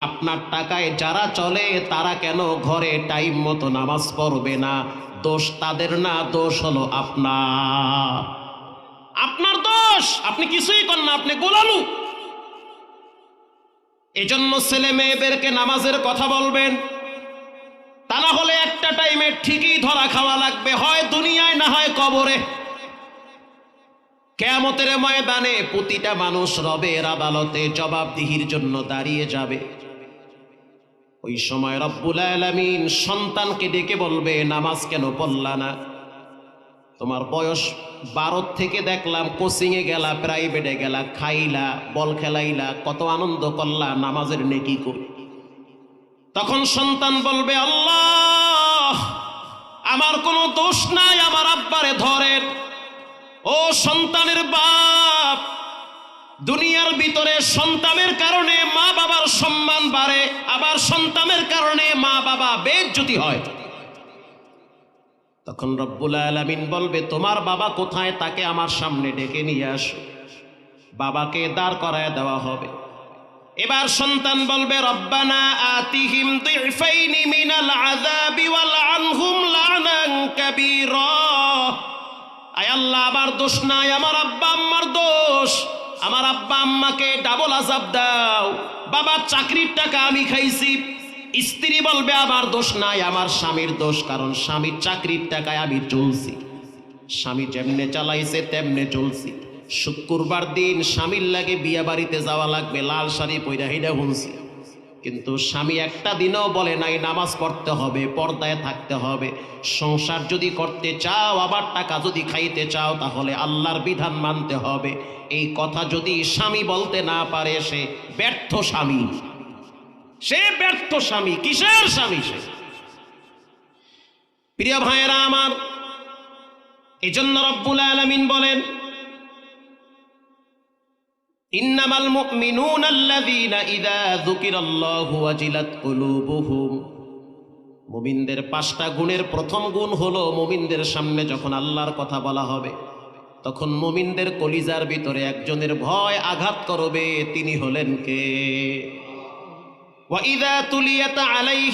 আপনার টাকায় যারা চলে তারা কেন ঘরে টাইম মতো নামাজ পড়বে না? দোষ তাদের না, দোষ হলো আপনার। আপনার দোষ, আপনি কিছুই করেন না, আপনি গোলালু। এজন্য ছেলে মেয়েদেরকে নামাজের কথা বলবেন, তা না হলে একটা টাইমে ঠিকই ধরা খাওয়া লাগবে, হয় দুনিয়ায় না হয় কবরে। কিয়ামতের ময়দানে প্রতিটা মানুষ রবের আদালতে জবাবদিহির জন্য দাঁড়িয়ে যাবে। ওই সময় রব্বুল আলামিন সন্তানকে ডেকে বলবে, নামাজ কেন পড়লা না? তোমার বয়স 12 থেকে দেখলাম কোচিংয়ে গেলা, প্রাইভেটে গেলা, খাইলা, বল খেলাইলা, কত আনন্দ করলা, নামাজের নেকি কই? তখন সন্তান বলবে, আল্লাহ আমার কোনো দোষ নাই, আমার আব্বারে ধরেন। ও সন্তানের বাপ, দুনিয়ার ভিতরে সন্তানের কারণে মা বাবার সম্মান বাড়ে, আবার সন্তানের কারণে মা বাবা বেইজ্জতি হয়। তখন রব্বুল আলামিন বলবে, তোমার বাবা কোথায়? তাকে আমার সামনে ডেকে নিয়ে আসো। বাবাকে দাঁড় করায় দেওয়া হবে। এবার সন্তান বলবে, রব্বানা আতিহিম দিফাইনি মিনাল আযাবি ওয়াল আনহুম লানান কাবীরা। আয় আল্লাহ, আমার দোষ নাই, আমার আব্বা আম্মার দোষ। আমার আব্বা আম্মাকে ডাবল আযাব দাও। বাবার চাকরির টাকা আমি খাইছি। স্ত্রী বলবে, আমার দোষ নাই, আমার স্বামীর দোষ, কারণ স্বামীর চাকরির টাকায় আমি চলছি। স্বামী যেমনে চালাইছে তেমনে চলছি। শুক্রবার দিন স্বামীর লাগে বিয়ে বাড়িতে যাওয়া লাগবে, লাল শাড়ি পইরা হিডা শুনছি, কিন্তু স্বামী একটা দিনও বলে নাই নামাজ পড়তে হবে, পর্দায় থাকতে হবে। সংসার যদি করতে চাও, আবার টাকা যদি খাইতে চাও, তাহলে আল্লাহর বিধান মানতে হবে। এই কথা যদি স্বামী বলতে না পারে, সে ব্যর্থ স্বামী। সে ব্যর্থ স্বামী। কিসের স্বামী সে? প্রিয় ভাইয়েরা আমার, এজন্য রব্বুল আলামিন বলেন, ইন্নামাল মুমিনুনা আল্লাযীনা ইযা যুকিরাল্লাহু ওয়াজিলাত কুলুবুহুম। মুমিনদের 5টা গুণের প্রথম গুণ হলো, মুমিনদের সামনে যখন আল্লাহর কথা বলা হবে, তখন মুমিনদের কলিজার ভিতরে একজনের ভয় আঘাত করবে। তিনি হলেন কে? ওয়া ইযা তুলিয়াত আলাইহি